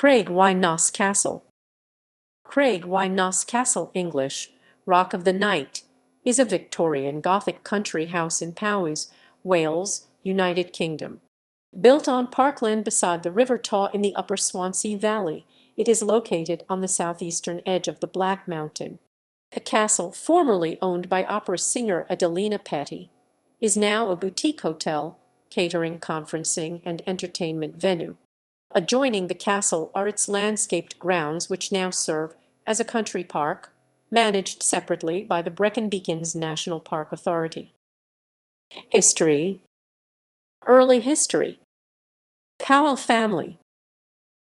Craig-y-Nos Castle. Craig-y-Nos Castle, English, Rock of the Night, is a Victorian-Gothic country house in Powys, Wales, United Kingdom. Built on parkland beside the River Tawe in the upper Swansea Valley, it is located on the southeastern edge of the Black Mountain. The castle, formerly owned by opera singer Adelina Patti, is now a boutique hotel, catering, conferencing, and entertainment venue. Adjoining the castle are its landscaped grounds, which now serve as a country park, managed separately by the Brecon National Park Authority. History. Early history. Powell family.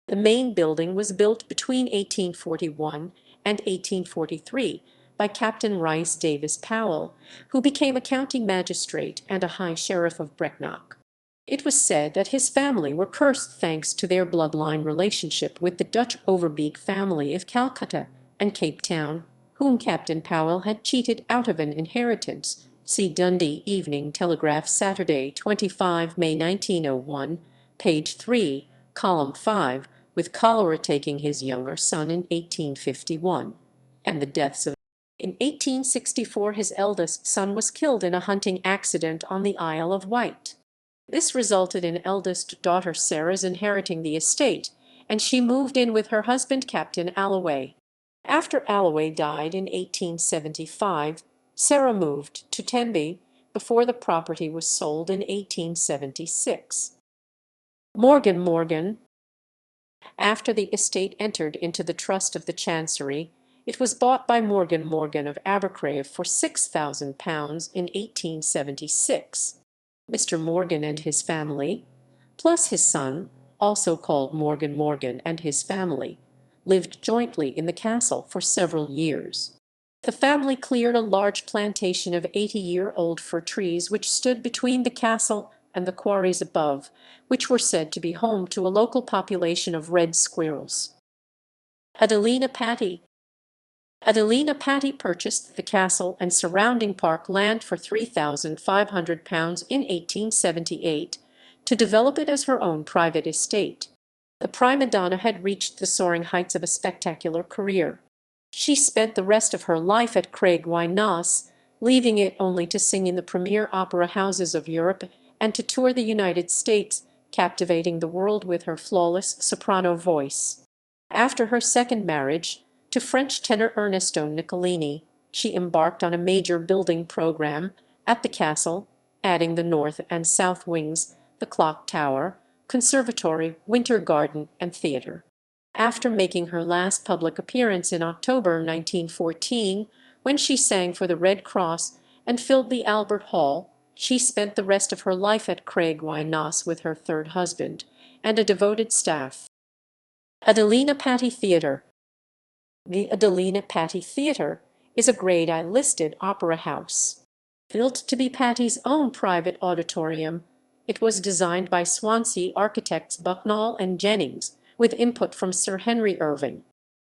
The main building was built between 1841 and 1843 by Captain Rice Davis Powell, who became a county magistrate and a high sheriff of Brecon. It was said that his family were cursed thanks to their bloodline relationship with the Dutch Overbeek family of Calcutta and Cape Town, whom Captain Powell had cheated out of an inheritance. See Dundee Evening Telegraph, Saturday, 25 May 1901, page 3, column 5, with cholera taking his younger son in 1851, and the deaths of. In 1864 his eldest son was killed in a hunting accident on the Isle of Wight. This resulted in eldest daughter Sarah's inheriting the estate, and she moved in with her husband Captain Alloway. After Alloway died in 1875, Sarah moved to Tenby before the property was sold in 1876. Morgan. After the estate entered into the trust of the Chancery, it was bought by Morgan of Abercrave for £6,000 in 1876. Mr. Morgan and his family, plus his son, also called Morgan and his family, lived jointly in the castle for several years. The family cleared a large plantation of 80-year-old fir trees which stood between the castle and the quarries above, which were said to be home to a local population of red squirrels. Adelina Patti. Adelina Patti purchased the castle and surrounding park land for £3,500 in 1878 to develop it as her own private estate. The prima donna had reached the soaring heights of a spectacular career. She spent the rest of her life at Craig-y-Nos, leaving it only to sing in the premier opera houses of Europe and to tour the United States, captivating the world with her flawless soprano voice. After her second marriage, to French tenor Ernesto Niccolini, she embarked on a major building program at the castle, adding the north and south wings, the clock tower, conservatory, winter garden, and theatre. After making her last public appearance in October 1914, when she sang for the Red Cross and filled the Albert Hall, she spent the rest of her life at Craig-y-Nos with her third husband and a devoted staff. Adelina Patti Theatre. The Adelina Patti Theatre is a Grade I listed opera house. Built to be Patti's own private auditorium, it was designed by Swansea architects Bucknall and Jennings, with input from Sir Henry Irving.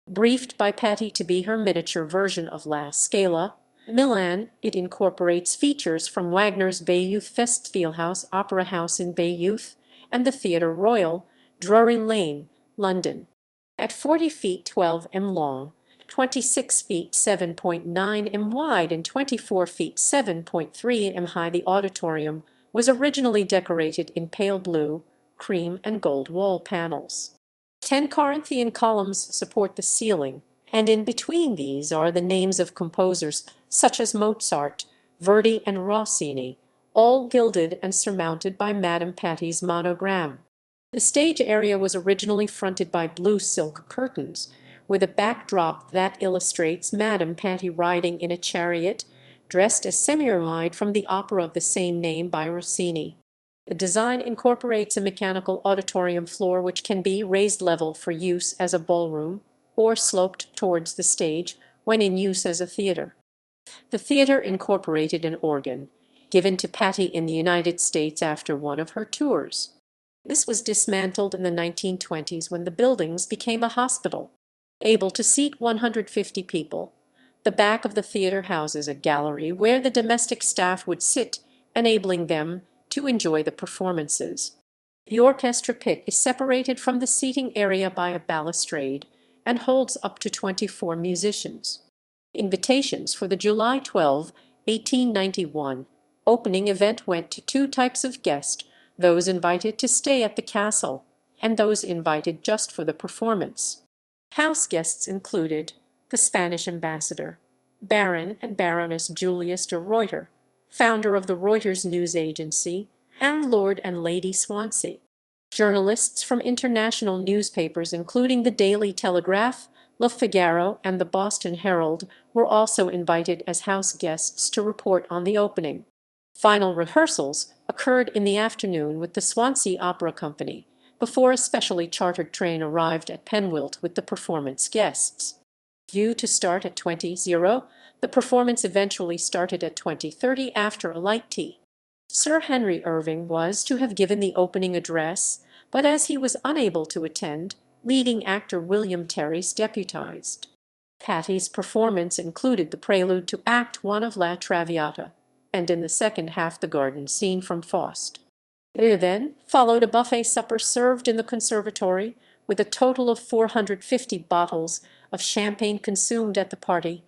Briefed by Patti to be her miniature version of La Scala, Milan, it incorporates features from Wagner's Bayreuth Festspielhaus Opera House in Bayreuth and the Theatre Royal, Drury Lane, London. At 40 feet 12 m long, 26 feet 7.9 m wide, and 24 feet 7.3 m high, the auditorium was originally decorated in pale blue, cream, and gold wall panels. 10 Corinthian columns support the ceiling, and in between these are the names of composers such as Mozart, Verdi, and Rossini, all gilded and surmounted by Madame Patti's monogram. The stage area was originally fronted by blue silk curtains, with a backdrop that illustrates Madame Patti riding in a chariot, dressed as Semiramis from the opera of the same name by Rossini. The design incorporates a mechanical auditorium floor which can be raised level for use as a ballroom, or sloped towards the stage when in use as a theatre. The theatre incorporated an organ, given to Patti in the United States after one of her tours. This was dismantled in the 1920s when the buildings became a hospital. Able to seat 150 people, the back of the theatre houses a gallery where the domestic staff would sit, enabling them to enjoy the performances. The orchestra pit is separated from the seating area by a balustrade and holds up to 24 musicians. Invitations for the July 12, 1891 opening event went to two types of guest, those invited to stay at the castle, and those invited just for the performance. House guests included the Spanish ambassador, Baron and Baroness Julius de Ruyter, founder of the Reuters news agency, and Lord and Lady Swansea. Journalists from international newspapers including the Daily Telegraph, Le Figaro, and the Boston Herald were also invited as house guests to report on the opening. Final rehearsals occurred in the afternoon with the Swansea Opera Company, before a specially chartered train arrived at Penwilt with the performance guests. Due to start at 20:00, the performance eventually started at 20:30 after a light tea. Sir Henry Irving was to have given the opening address, but as he was unable to attend, leading actor William Terry's deputized. Patti's performance included the prelude to Act I of La Traviata, and in the second half the garden scene from Faust. There then followed a buffet supper served in the conservatory, with a total of 450 bottles of champagne consumed at the party.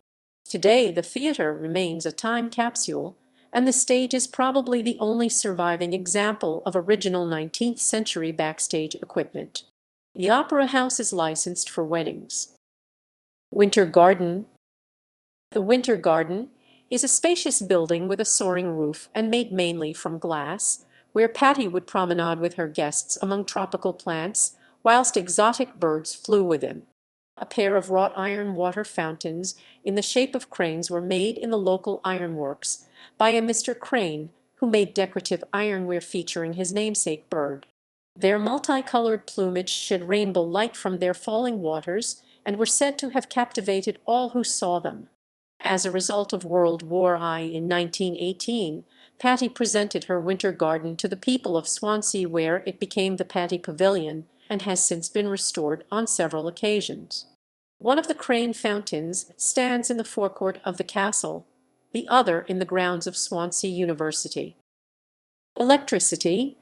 Today the theatre remains a time capsule, and the stage is probably the only surviving example of original 19th century backstage equipment. The Opera House is licensed for weddings. Winter Garden. The Winter Garden is a spacious building with a soaring roof and made mainly from glass, where Patti would promenade with her guests among tropical plants, whilst exotic birds flew within. A pair of wrought iron water fountains in the shape of cranes were made in the local ironworks by a Mr. Crane, who made decorative ironware featuring his namesake bird. Their multicolored plumage shed rainbow light from their falling waters, and were said to have captivated all who saw them. As a result of World War I in 1918, Patti presented her winter garden to the people of Swansea, where it became the Patti Pavilion and has since been restored on several occasions. One of the crane fountains stands in the forecourt of the castle, the other in the grounds of Swansea University. Electricity.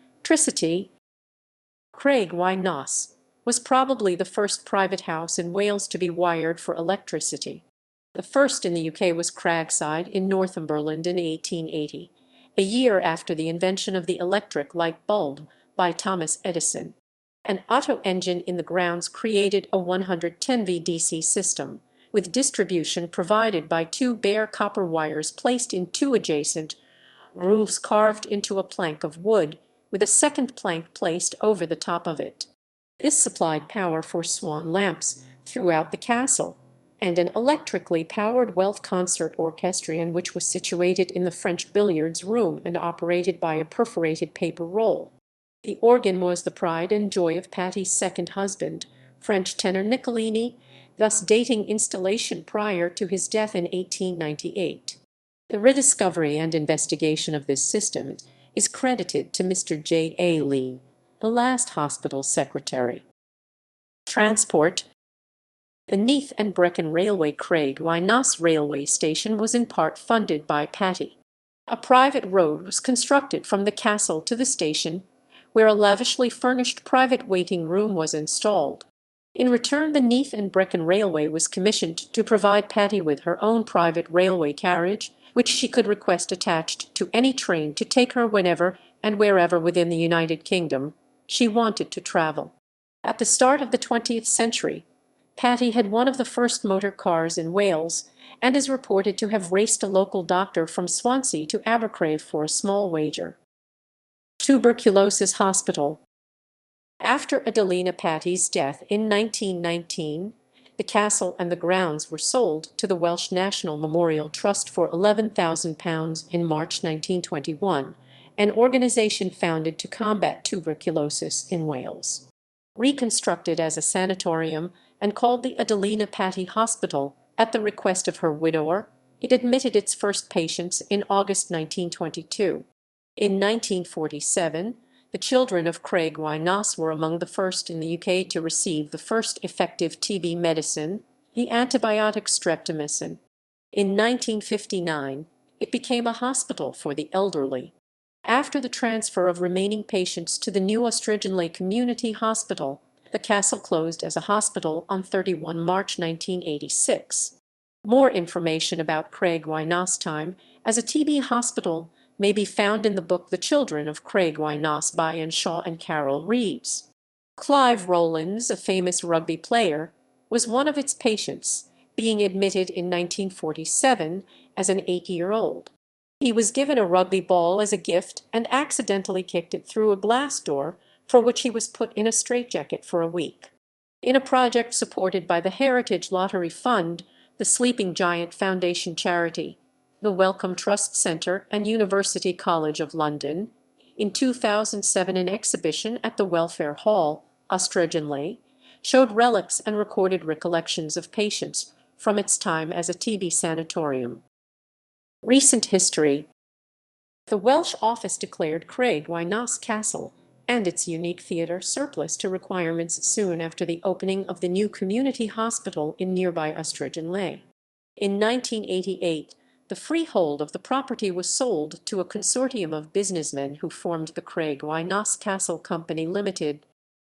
Craig-y-Nos was probably the first private house in Wales to be wired for electricity. The first in the UK was Craigside in Northumberland in 1880, a year after the invention of the electric light bulb by Thomas Edison. An Otto engine in the grounds created a 110V DC system, with distribution provided by two bare copper wires placed in two adjacent roofs carved into a plank of wood, with a second plank placed over the top of it. This supplied power for swan lamps throughout the castle, and an electrically powered Welsh concert orchestrion which was situated in the French billiards room and operated by a perforated paper roll. The organ was the pride and joy of Patti's second husband, French tenor Niccolini, thus dating installation prior to his death in 1898. The rediscovery and investigation of this system is credited to Mr. J. A. Lee, the last hospital secretary. Transport. The Neath and Brecon Railway Craig-y-Nos railway station was in part funded by Patti. A private road was constructed from the castle to the station, where a lavishly furnished private waiting room was installed. In return, the Neath and Brecon Railway was commissioned to provide Patti with her own private railway carriage, which she could request attached to any train to take her whenever and wherever within the United Kingdom she wanted to travel. At the start of the 20th century, Patti had one of the first motor cars in Wales, and is reported to have raced a local doctor from Swansea to Abercrave for a small wager. Tuberculosis Hospital. After Adelina Patti's death in 1919, the castle and the grounds were sold to the Welsh National Memorial Trust for £11,000 in March 1921, an organisation founded to combat tuberculosis in Wales. Reconstructed as a sanatorium and called the Adelina Patti Hospital at the request of her widower, it admitted its first patients in August 1922. In 1947, the children of Craig-y-Nos were among the first in the UK to receive the first effective TB medicine, the antibiotic streptomycin. In 1959, it became a hospital for the elderly. After the transfer of remaining patients to the new Adjoining Community Hospital, the castle closed as a hospital on 31 March 1986. More information about Craig-y-Nos time as a TB hospital may be found in the book The Children of Craig-y-Nos by Ian Shaw and Carol Reeves. Clive Rowlands, a famous rugby player, was one of its patients, being admitted in 1947 as an 8-year-old. He was given a rugby ball as a gift and accidentally kicked it through a glass door, for which he was put in a straitjacket for a week. In a project supported by the Heritage Lottery Fund, the Sleeping Giant Foundation charity, the Wellcome Trust Centre and University College of London, in 2007 an exhibition at the Welfare Hall, Adjoining, showed relics and recorded recollections of patients from its time as a TB sanatorium. Recent history. The Welsh Office declared Craig-y-Nos Castle and its unique theatre surplus to requirements soon after the opening of the new community hospital in nearby Adjoining. In 1988, the freehold of the property was sold to a consortium of businessmen who formed the Craig-y-Nos Castle Company Limited.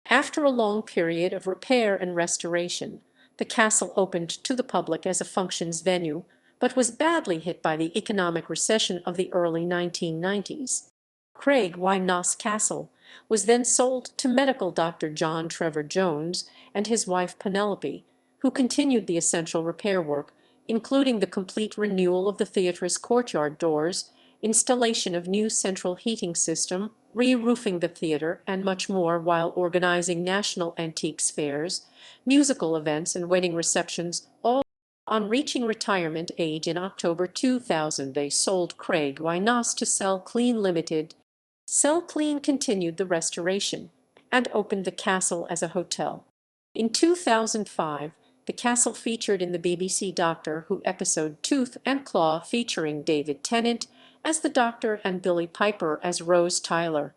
After a long period of repair and restoration, the castle opened to the public as a functions venue, but was badly hit by the economic recession of the early 1990s. Craig-y-Nos Castle was then sold to medical Dr. John Trevor Jones and his wife Penelope, who continued the essential repair work, including the complete renewal of the theatre's courtyard doors, installation of new central heating system, re-roofing the theatre, and much more, while organizing national antiques fairs, musical events, and wedding receptions, all. On reaching retirement age in October 2000, they sold Craig-y-Nos to Sell Clean Limited. Sell Clean continued the restoration and opened the castle as a hotel. In 2005, the castle featured in the BBC Doctor Who episode Tooth and Claw, featuring David Tennant as the Doctor and Billie Piper as Rose Tyler.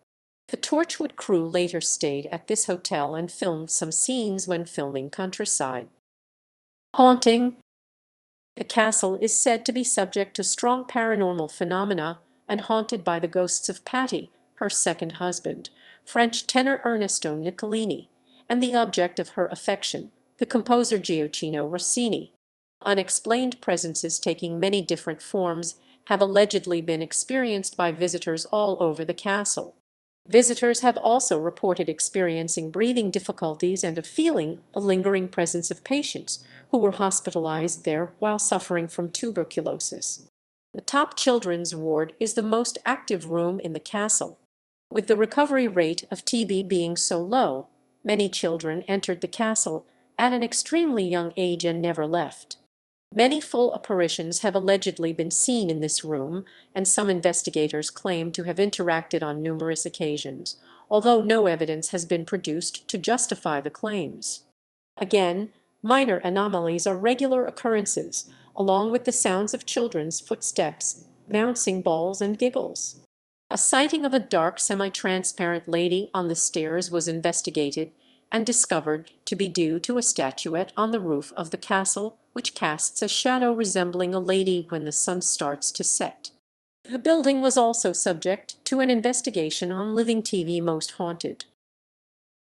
The Torchwood crew later stayed at this hotel and filmed some scenes when filming Countryside. Haunting. The castle is said to be subject to strong paranormal phenomena and haunted by the ghosts of Patti, her second husband, French tenor Ernesto Niccolini, and the object of her affection, the composer Gioacchino Rossini. Unexplained presences taking many different forms have allegedly been experienced by visitors all over the castle. Visitors have also reported experiencing breathing difficulties and feeling a lingering presence of patients who were hospitalized there while suffering from tuberculosis. The top children's ward is the most active room in the castle. With the recovery rate of TB being so low, many children entered the castle at an extremely young age and never left. Many full apparitions have allegedly been seen in this room, and some investigators claim to have interacted on numerous occasions, although no evidence has been produced to justify the claims. Again, minor anomalies are regular occurrences, along with the sounds of children's footsteps, bouncing balls, and giggles. A sighting of a dark semi-transparent lady on the stairs was investigated and discovered to be due to a statuette on the roof of the castle, which casts a shadow resembling a lady when the sun starts to set. The building was also subject to an investigation on Living TV Most Haunted.